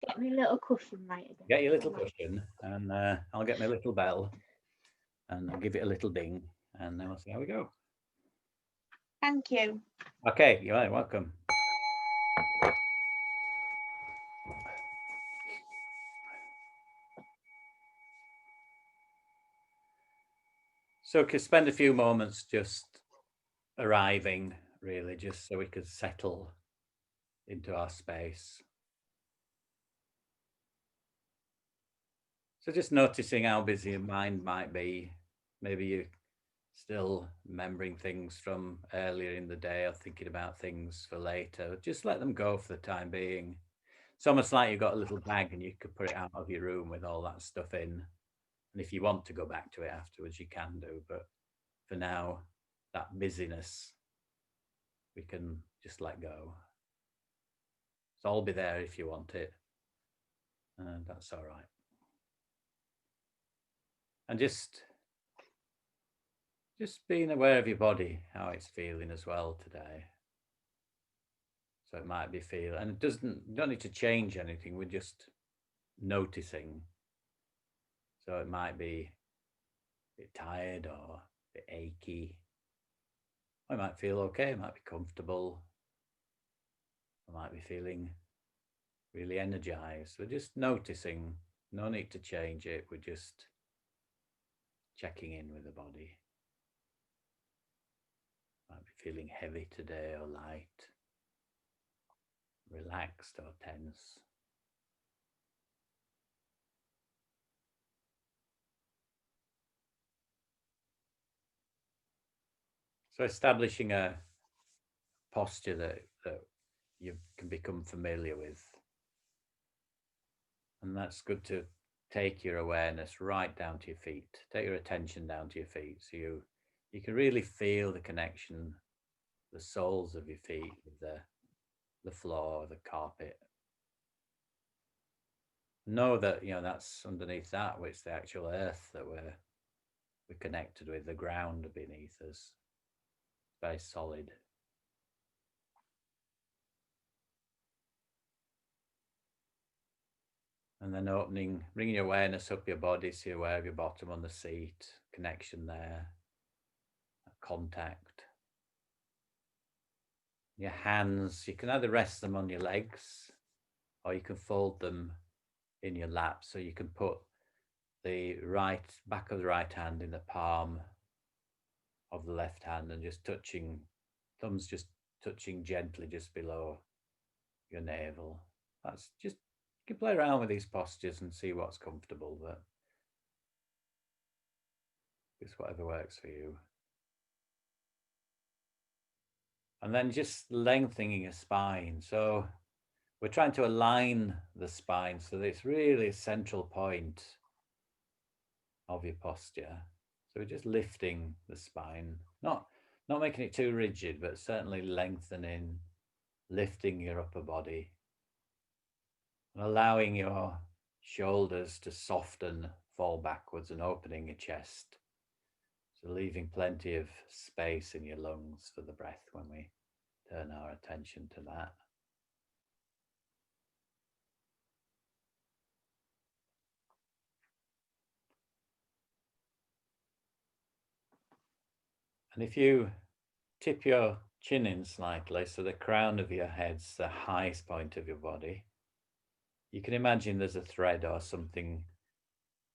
Get me a little cushion right again. Get your little cushion, and I'll get my little bell, and I'll give it a little ding, and then we'll see how we go. Thank you. Okay, you're right, welcome. So we could spend a few moments just arriving, really, just so we could settle into our space. So just noticing how busy your mind might be. Maybe you're still remembering things from earlier in the day or thinking about things for later. Just let them go for the time being. It's almost like you've got a little bag and you could put it out of your room with all that stuff in. And if you want to go back to it afterwards, you can do. But for now, that busyness, we can just let go. It's all be there if you want it. And that's all right. And just being aware of your body, how it's feeling as well today. So it might be feel, and it doesn't, you don't need to change anything. We're just noticing. So it might be a bit tired or a bit achy. I might feel okay. It might be comfortable. I might be feeling really energized. We're just noticing. No need to change it. We're just checking in with the body. Might be feeling heavy today or light, relaxed or tense. So establishing a posture that you can become familiar with. And that's good to take your awareness right down to your feet. Take your attention down to your feet so you can really feel the connection, the soles of your feet with the floor, the carpet. Know that that's underneath that, which the actual earth that we're connected with, the ground beneath us. Very solid. And then bringing your awareness up your body so you're aware of your bottom on the seat, connection there, contact. Your hands, you can either rest them on your legs or you can fold them in your lap. So you can put the right back of the right hand in the palm of the left hand and just touching, thumbs just touching gently just below your navel. That's just, you can play around with these postures and see what's comfortable, but just whatever works for you. And then just lengthening your spine. So we're trying to align the spine so that it's really a central point of your posture. So we're just lifting the spine, not making it too rigid, but certainly lengthening, lifting your upper body, and allowing your shoulders to soften, fall backwards, and opening your chest. So leaving plenty of space in your lungs for the breath when we turn our attention to that. And if you tip your chin in slightly so the crown of your head's the highest point of your body, you can imagine there's a thread or something,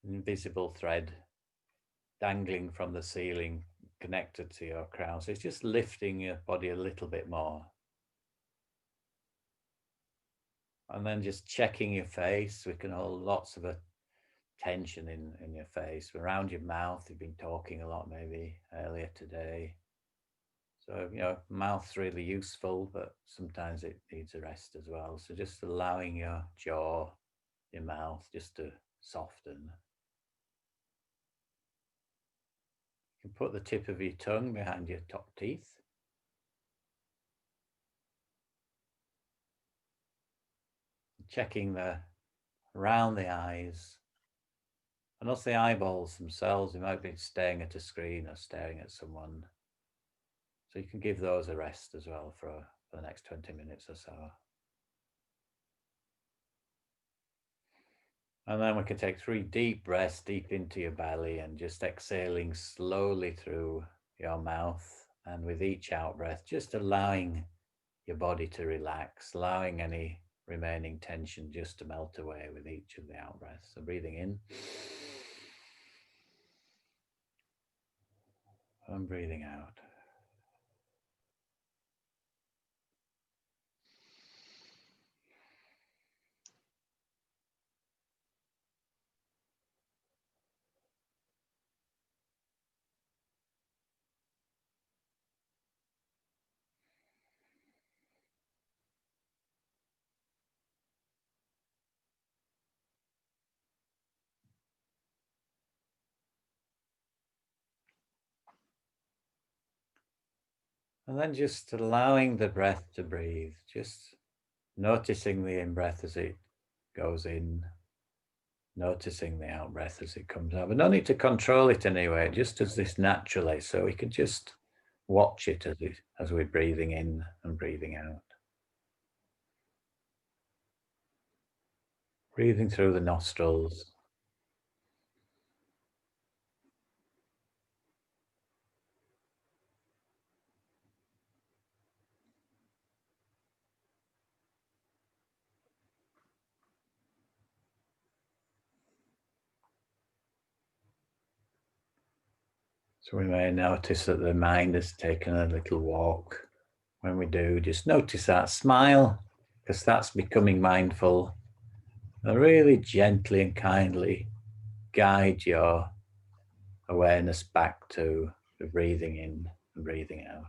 invisible thread, dangling from the ceiling connected to your crown. So it's just lifting your body a little bit more. And then just checking your face. We can hold lots of tension in your face, around your mouth. You've been talking a lot maybe earlier today. So, mouth's really useful, but sometimes it needs a rest as well. So just allowing your jaw, your mouth just to soften. You can put the tip of your tongue behind your top teeth. Checking around the eyes and also the eyeballs themselves. You might be staring at a screen or staring at someone. So you can give those a rest as well for the next 20 minutes or so. And then we can take 3 deep breaths deep into your belly and just exhaling slowly through your mouth. And with each out breath, just allowing your body to relax, allowing any remaining tension just to melt away with each of the out breaths. So breathing in and breathing out. And then just allowing the breath to breathe, just noticing the in-breath as it goes in, noticing the out-breath as it comes out. But no need to control it anyway, it just does this naturally. So we can just watch it as we're breathing in and breathing out. Breathing through the nostrils. So we may notice that the mind has taken a little walk. When we do, just notice that, smile, because that's becoming mindful. And really gently and kindly guide your awareness back to the breathing in and breathing out.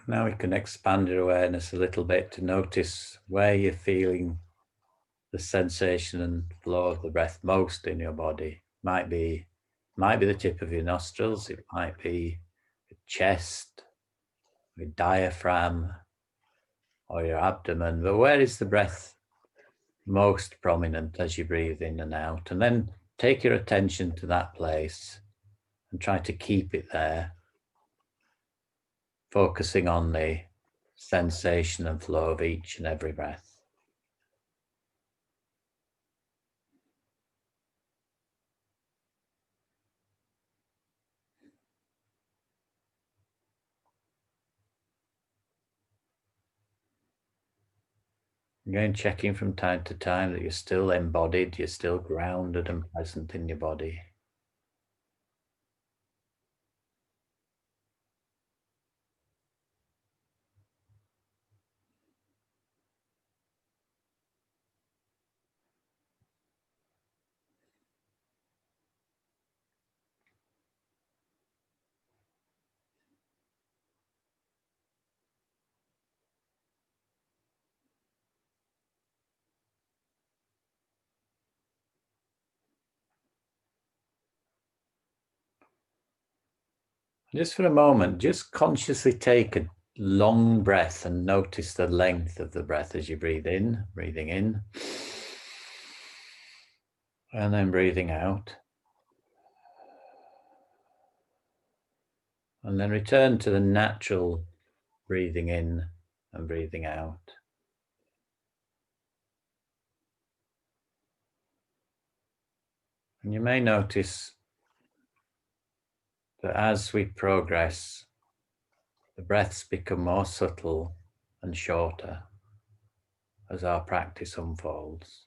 Now we can expand your awareness a little bit to notice where you're feeling the sensation and flow of the breath most in your body. Might be the tip of your nostrils, it might be your chest, your diaphragm, or your abdomen. But where is the breath most prominent as you breathe in and out? And then take your attention to that place and try to keep it there, focusing on the sensation and flow of each and every breath. Again, checking from time to time that you're still embodied, you're still grounded and present in your body. Just for a moment, just consciously take a long breath and notice the length of the breath as you breathe in, breathing in, and then breathing out. And then return to the natural breathing in and breathing out. And you may notice that as we progress, the breaths become more subtle and shorter as our practice unfolds.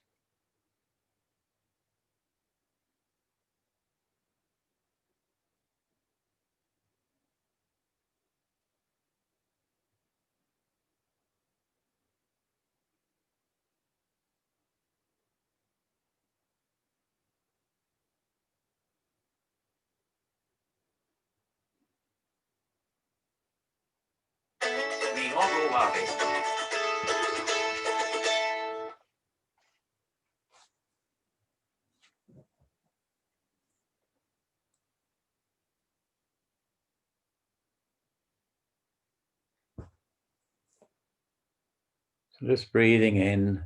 So just breathing in,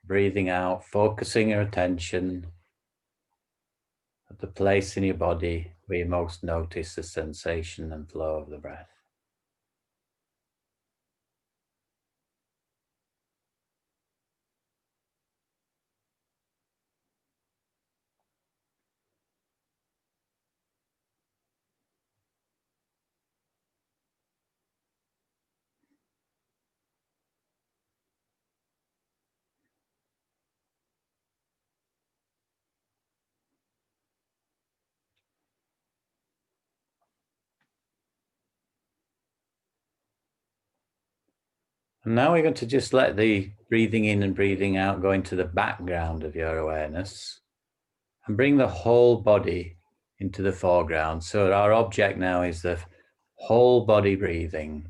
breathing out, focusing your attention at the place in your body where you most notice the sensation and flow of the breath. And now we're going to just let the breathing in and breathing out go into the background of your awareness and bring the whole body into the foreground. So our object now is the whole body breathing.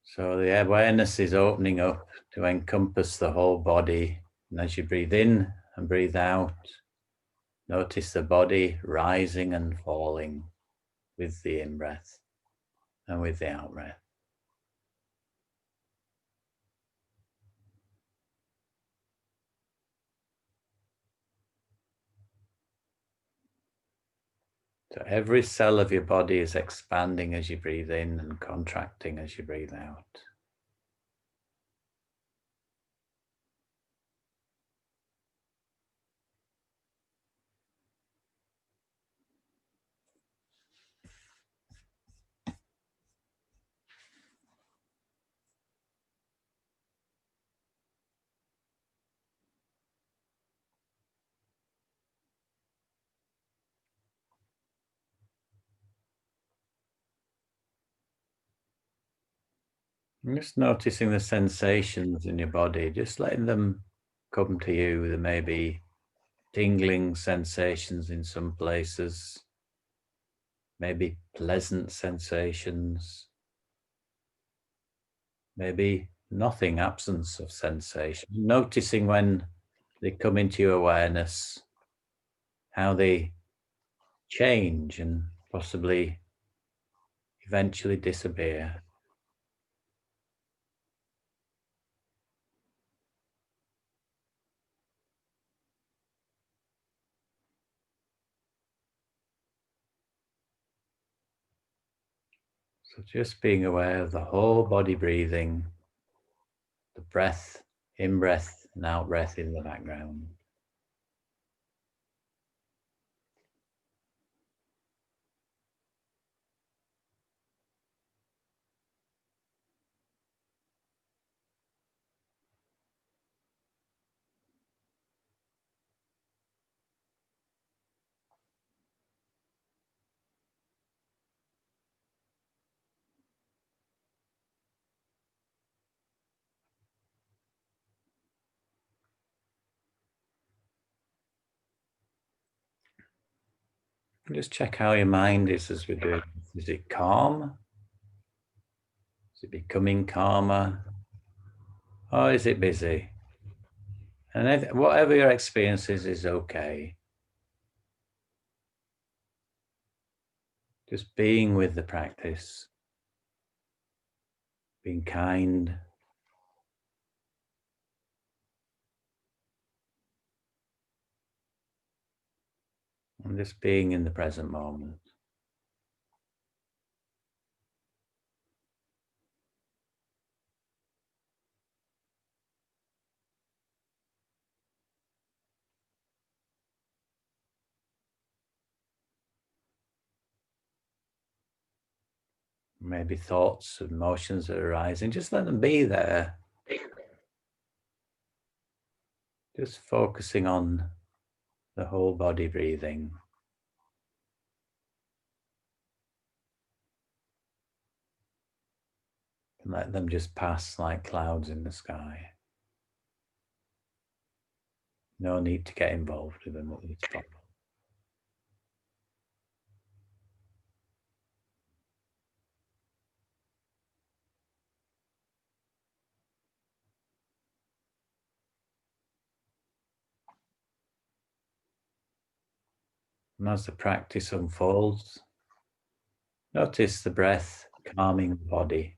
So the awareness is opening up to encompass the whole body. And as you breathe in and breathe out, notice the body rising and falling with the in-breath and with the out-breath. So every cell of your body is expanding as you breathe in and contracting as you breathe out. And just noticing the sensations in your body, just letting them come to you. There may be tingling sensations in some places, maybe pleasant sensations, maybe nothing, absence of sensation. Noticing when they come into your awareness, how they change and possibly eventually disappear. So just being aware of the whole body breathing, the breath, in-breath and out-breath in the background. Just check how your mind is as we do. Is it calm? Is it becoming calmer? Or is it busy? And whatever your experience is okay. Just being with the practice, being kind, and just being in the present moment. Maybe thoughts, emotions that are arising, just let them be there. Just focusing on the whole body breathing. And let them just pass like clouds in the sky. No need to get involved with them at this point. And as the practice unfolds, notice the breath calming the body.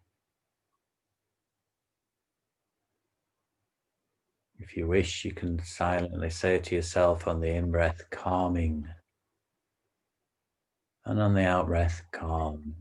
If you wish, you can silently say to yourself on the in-breath, calming, and on the out-breath, calm.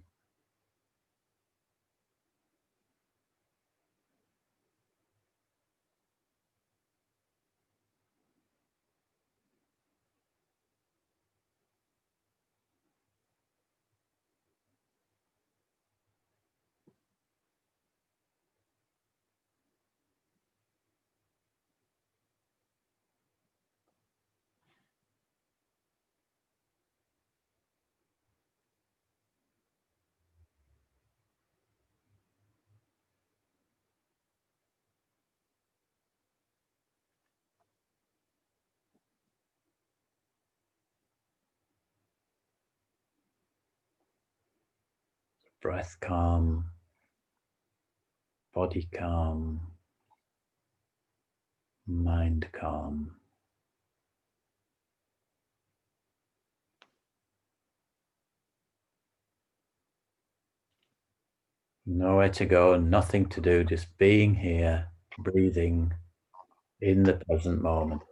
Breath calm, body calm, mind calm. Nowhere to go, nothing to do, just being here, breathing in the present moment.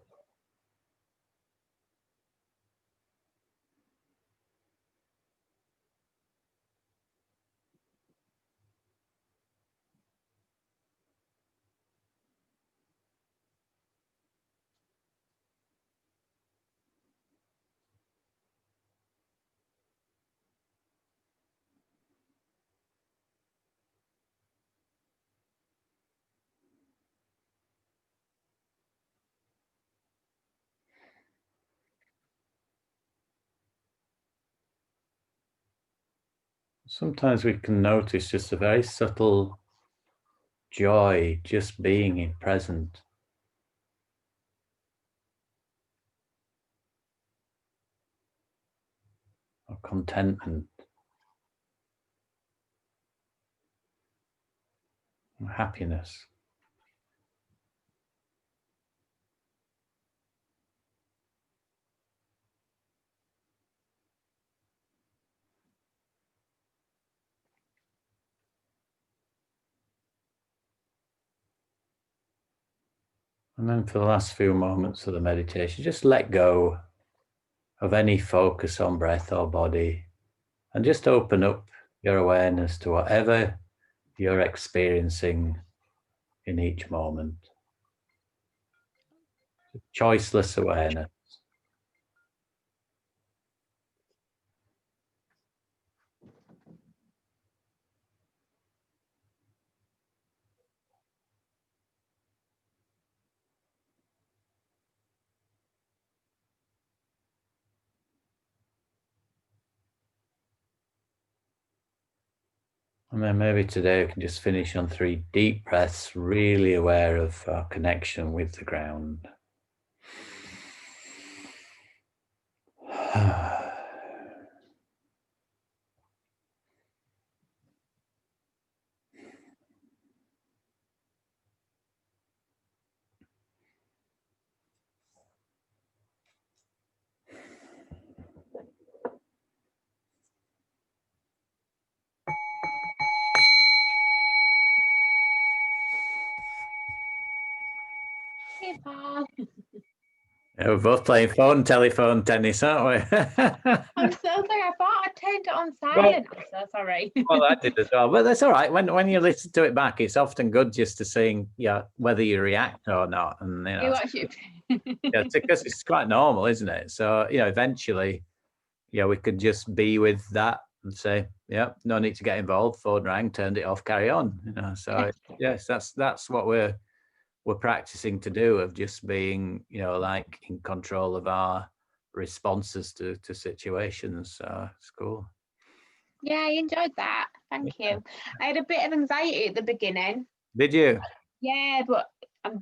Sometimes we can notice just a very subtle joy just being in present. Or contentment. Or happiness. And then for the last few moments of the meditation, just let go of any focus on breath or body and just open up your awareness to whatever you're experiencing in each moment. Choiceless awareness. And then maybe today we can just finish on 3 deep breaths, really aware of our connection with the ground. Hey, Bob. Yeah, we're both playing telephone tennis, aren't we? I'm so sorry. I thought I turned it on silent. I'm so sorry. Well, I did as well, but that's all right. When you listen to it back, it's often good just to see, whether you react or not, and Hey, what's you? because it's quite normal, isn't it? So eventually, we could just be with that and say, no need to get involved. Phone rang, turned it off, carry on. So yes, that's what we're practicing to do, of just being, like in control of our responses to situations. So it's cool. Yeah, I enjoyed that. Thank you. I had a bit of anxiety at the beginning. Did you? Yeah, but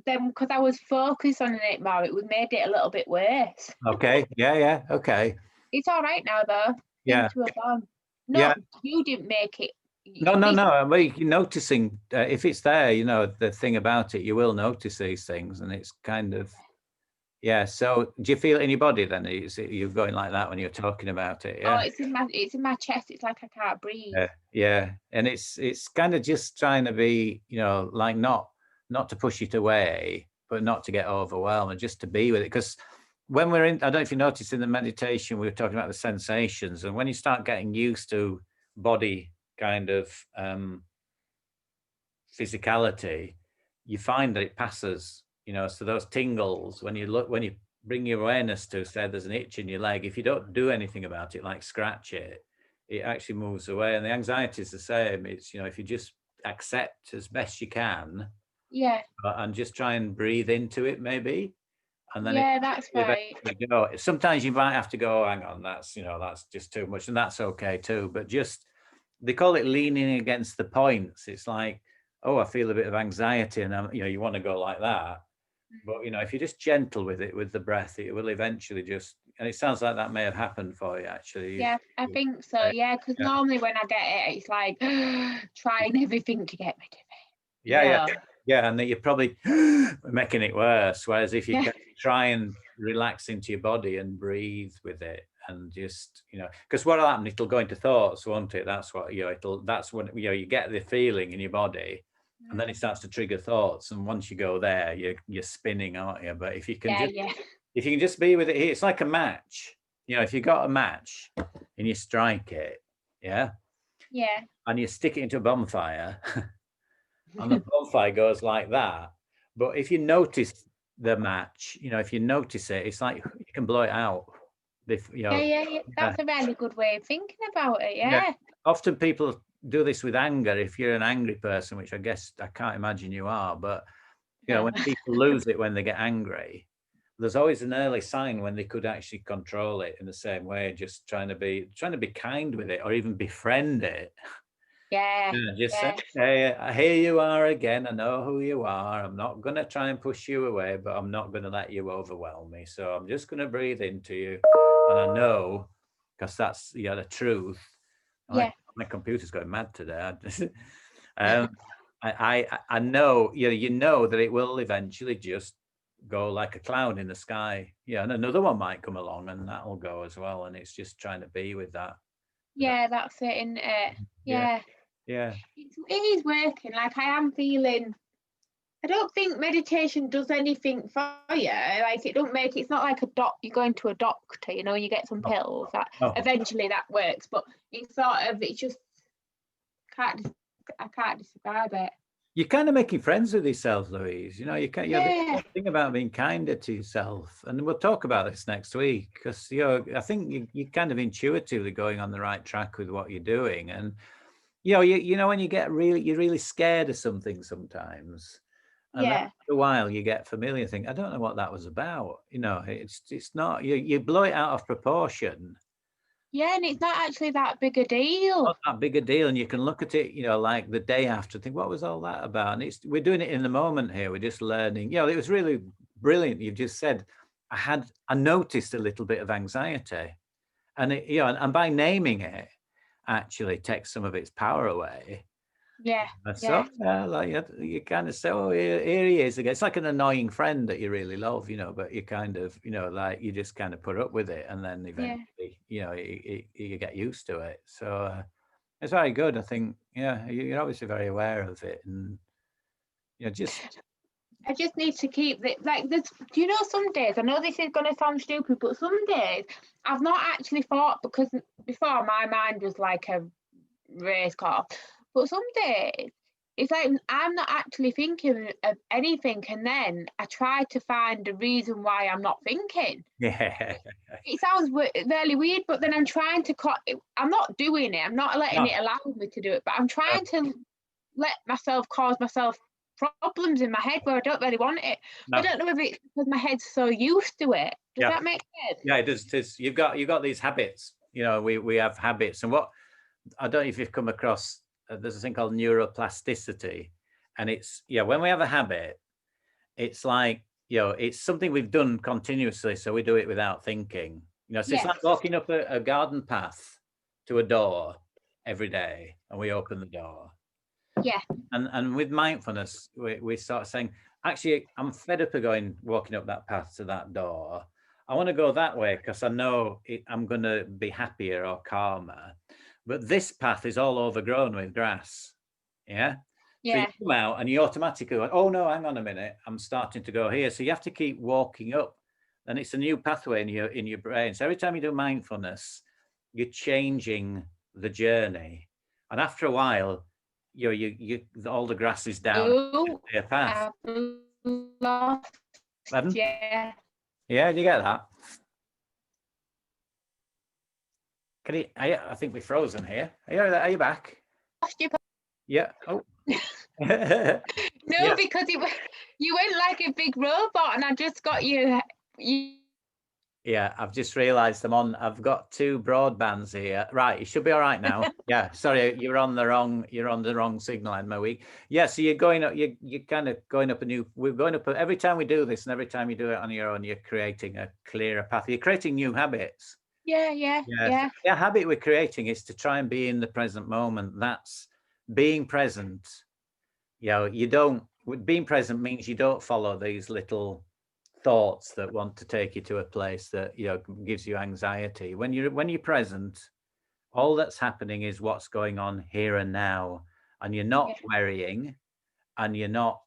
then because I was focused on it more, it made it a little bit worse. Okay. Yeah. Okay. It's all right now, though. Yeah. Seems to have gone. No, Yeah. you didn't make it. No. Well, you're noticing, if it's there, the thing about it, you will notice these things, and it's kind of, Yeah. So do you feel it in your body then? You're going like that when you're talking about it? Oh, Yeah. it's in my chest. It's like I can't breathe. Yeah. Yeah. And it's kind of just trying to be, like not to push it away, but not to get overwhelmed and just to be with it. Because when we're in, I don't know if you noticed in the meditation, we were talking about the sensations. And when you start getting used to body kind of physicality, you find that it passes, so those tingles, when you bring your awareness to, say there's an itch in your leg, if you don't do anything about it, like scratch it, it actually moves away. And the anxiety is the same. It's, if you just accept as best you can, Yeah, and just try and breathe into it, maybe, and then it yeah, that's will right. eventually go. Sometimes you might have to go, "Oh, hang on, that's just too much," and that's okay too. But just, they call it leaning against the points. It's like, oh, I feel a bit of anxiety, and you want to go like that. But if you're just gentle with it, with the breath, it will eventually just. And it sounds like that may have happened for you, actually. Yeah, I think so. Uh, Yeah, because yeah, normally when I get it, it's like trying everything to get rid of it. You yeah, yeah, know. yeah, and that you're probably making it worse. Whereas if you Yeah, can try and relax into your body and breathe with it, and just, because what'll happen, it'll go into thoughts, won't it? That's what, that's when, you get the feeling in your body, and then it starts to trigger thoughts. And once you go there, you're spinning, aren't you? But if you can yeah, just, yeah, be with it, it's like a match. If you got a match and you strike it, yeah, yeah, and you stick it into a bonfire, and the bonfire goes like that. But if you notice the match, if you notice it, it's like you can blow it out. If yeah, yeah, yeah. yeah, That's a really good way of thinking about it. yeah. Yeah, Often people do this with anger. If you're an angry person, which I guess I can't imagine you are, but no, when people lose it when they get angry, there's always an early sign when they could actually control it in the same way, just trying to be kind with it, or even befriend it. yeah, Yeah, just say, yeah, "Hey, here you are again. I know who you are. I'm not going to try and push you away, but I'm not going to let you overwhelm me. So I'm just going to breathe into you." And I know, because that's, the truth. yeah, My computer's going mad today. um, I know, you know that it will eventually just go like a cloud in the sky. Yeah, and another one might come along, and that'll go as well. And it's just trying to be with that. yeah. That's it, isn't it? Yeah, Yeah, yeah. it is working. Like I am feeling. I don't think meditation does anything for you. Like it don't make it's not like a doc. You go into a doctor, you get some Oh, pills that oh. eventually that works. But it's just can't I can't describe it. You're kind of making friends with yourself, Louise. You can, the Yeah, thing about being kinder to yourself, and we'll talk about this next week, because I think you're kind of intuitively going on the right track with what you're doing. And when you're really scared of something sometimes, and then yeah, after a while you get familiar. Think, I don't know what that was about. It's not, you blow it out of proportion. yeah. And it's not actually that big a deal. Not that big a deal, and you can look at it, like the day after, think, what was all that about? And we're doing it in the moment here. We're just learning. It was really brilliant. You've just said, I noticed a little bit of anxiety, and and by naming it, actually takes some of its power away. Yeah, So yeah, yeah, like you kind of say, oh, here he is again. It's like an annoying friend that you really love, but you kind of, like you just kind of put up with it, and then yeah. eventually, you get used to it. So. It's very good. I think, yeah, you're obviously very aware of it, and just I just need to keep it like this. Do you know some days? I know this is going to sound stupid, but some days I've not actually thought because before my mind was like a race car. But some days it's like I'm not actually thinking of anything, and then I try to find the reason why I'm not thinking. yeah, It sounds really weird, but then I'm trying to cut. I'm not doing it. I'm not letting no, it allow me to do it, but I'm no, trying to let myself cause myself problems in my head where I don't really want it. I no, don't know if it's because my head's so used to it. Does yeah, that make sense? yeah. It does. It is. You've got these habits. We have habits, and what I don't know if you've come across. There's a thing called neuroplasticity, and it's, when we have a habit, it's like, it's something we've done continuously, so we do it without thinking. So it's Yes. like walking up a garden path to a door every day, and we open the door. Yeah. And with mindfulness, we start saying, actually, I'm fed up of walking up that path to that door. I want to go that way because I know I'm going to be happier or calmer. But this path is all overgrown with grass. Yeah. So you Yeah. come out and you automatically go, oh no, hang on a minute, I'm starting to go here. So you have to keep walking up, and it's a new pathway in your brain. So every time you do mindfulness, you're changing the journey, and after a while, you all the grass is down Oh, your path. I've lost. Pardon? Yeah. Yeah, do you get that? Can you? I think we're frozen here. Are you back? Yeah. Oh. No, Yeah. because you went like a big robot, and I just got you. Yeah, I've just realised I've got two broadbands here. Right, you should be all right now. Yeah, sorry, you're on the wrong signal in my week. Yeah, so you're going up, you're kind of going up we're going up every time we do this, and every time you do it on your own, you're creating a clearer path. You're creating new habits. Yeah. The habit we're creating is to try and be in the present moment. That's being present. Being present means you don't follow these little thoughts that want to take you to a place that gives you anxiety. When you're present, all that's happening is what's going on here and now, and you're not worrying, and you're not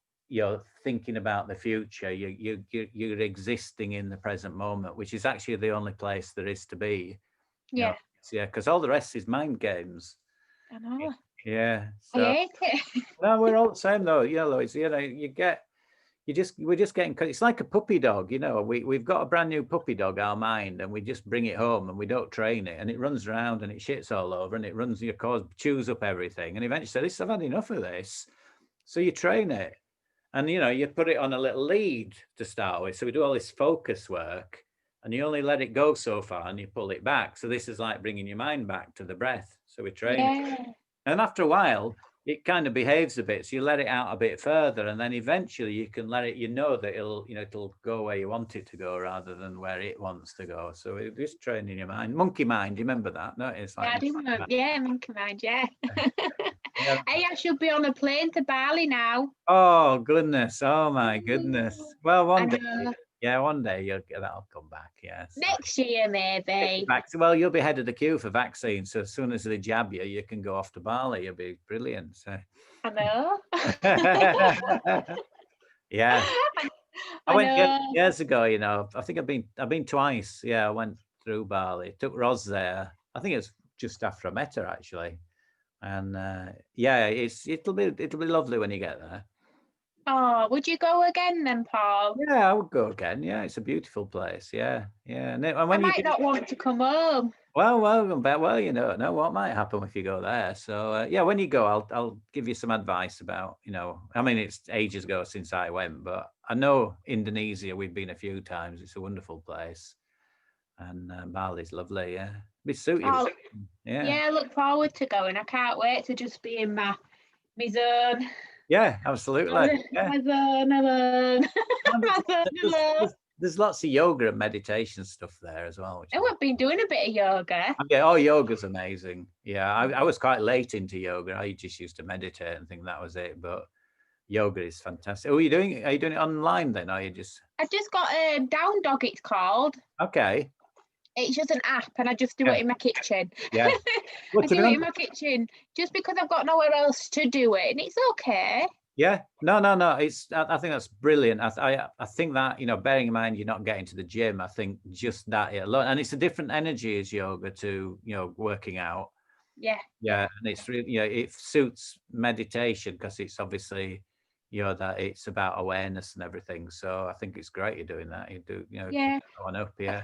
thinking about the future. You're existing in the present moment, which is actually the only place there is to be. Yeah. Because all the rest is mind games. I know. Yeah. I hate it. No, we're all the same though. Louise, we're just getting, it's like a puppy dog, we've got a brand new puppy dog, our mind, and we just bring it home and we don't train it, and it runs around and it shits all over, and it runs your cause, chews up everything, and eventually says, I've had enough of this. So you train it, and you put it on a little lead to start with. So we do all this focus work, and you only let it go so far and you pull it back. So this is like bringing your mind back to the breath. So we train it. And after a while, it kind of behaves a bit, so you let it out a bit further, and then eventually you can let it, that it'll go where you want it to go rather than where it wants to go. So it's just training your mind. Monkey mind, you remember that? No, it's like monkey mind, yeah. Hey, I should be on a plane to Bali now. Oh goodness, oh my goodness. Well, one day that'll come back. Yes, next year maybe. Well, you'll be head of the queue for vaccines, so as soon as they jab you, you can go off to Bali. You'll be brilliant. So. I know. Yeah. I went years ago. I think I've been twice. Yeah, I went through Bali. Took Roz there. I think it's just after I met her actually, and it'll be lovely when you get there. Oh, would you go again then, Paul? Yeah, I would go again. Yeah, it's a beautiful place. Yeah. And when I might not want to come home. Well, you know what might happen if you go there. So when you go, I'll give you some advice about, I mean, it's ages ago since I went, but I know Indonesia, we've been a few times. It's a wonderful place, and Bali's lovely. Yeah, it'd suit you. Yeah, I look forward to going. I can't wait to just be in my zone. Yeah, absolutely. Yeah. My zone. There's lots of yoga and meditation stuff there as well. I've been doing a bit of yoga. Yoga's amazing. Yeah, I was quite late into yoga. I just used to meditate and think that was it. But yoga is fantastic. Are you doing it online then? Or are you just? I just got a Down Dog, it's called. Okay. It's just an app, and I just do it in my kitchen. Yeah. I do it in my kitchen just because I've got nowhere else to do it, and it's okay. Yeah, no. I think that's brilliant. I think that bearing in mind you're not getting to the gym, I think just that alone, and it's a different energy as yoga to working out. Yeah. And it's really it suits meditation because it's obviously that it's about awareness and everything. So I think it's great you're doing that. You do going up. Yeah.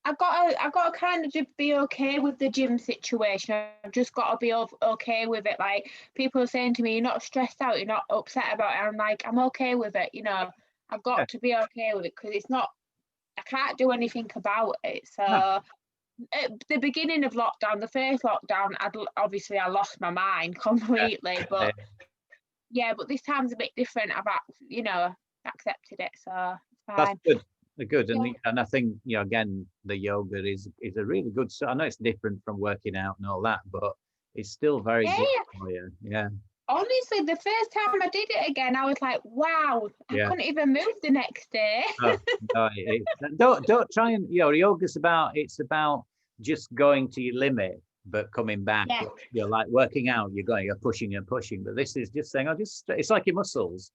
I've got to kind of just be okay with the gym situation. I've just got to be okay with it. Like, people are saying to me, you're not stressed out, you're not upset about it. I'm like, I'm okay with it. I've got to be okay with it because it's not, I can't do anything about it. So at the beginning of lockdown, the first lockdown, I lost my mind completely. But but this time's a bit different. I've accepted it. So it's fine. That's good. Good, and I think again, the yoga is a really good. I know it's different from working out and all that, but it's still very good for you. Yeah. Honestly, the first time I did it again, I was like, wow, I couldn't even move the next day. Oh, no, don't try and, yoga's it's about just going to your limit, but coming back. Yeah. You're like working out, you're pushing and pushing, but this is just saying, it's like your muscles,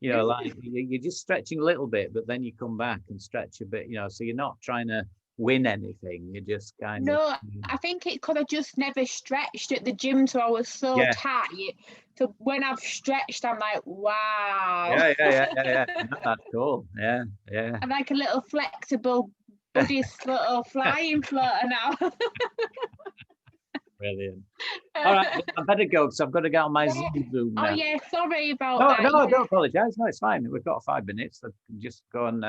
like you're just stretching a little bit, but then you come back and stretch a bit, so you're not trying to win anything. You're just kind of. No, I think it's because I just never stretched at the gym, so I was so tight. So when I've stretched, I'm like, wow. Yeah. No, that's cool. Yeah. I'm like a little flexible Buddhist little flying floater now. Brilliant. All right, I better go because I've got to get on my Zoom now. Oh yeah, sorry about that. No, don't apologise. No, it's fine. We've got 5 minutes. So just go and.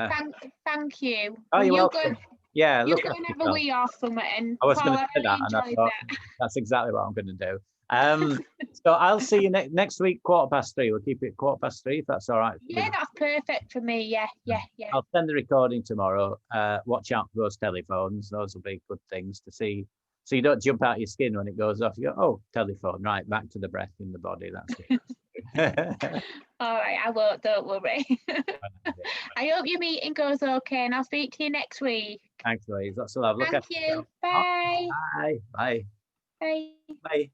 Thank you. Oh, you're welcome. Yeah, you go and have a wee or something. I was going to say that, and I thought that's exactly what I'm going to do. So I'll see you next week, 3:15. We'll keep it 3:15 if that's all right. Yeah, that's perfect for me. Yeah. I'll send the recording tomorrow. Watch out for those telephones. Those will be good things to see. So you don't jump out your skin when it goes off. You go, oh, telephone, right, back to the breath in the body. That's it. All right, I won't, don't worry. I hope your meeting goes okay, and I'll speak to you next week. Thanks, Louise. Lots of love. Thank you. Bye. Bye. Bye. Bye. Bye.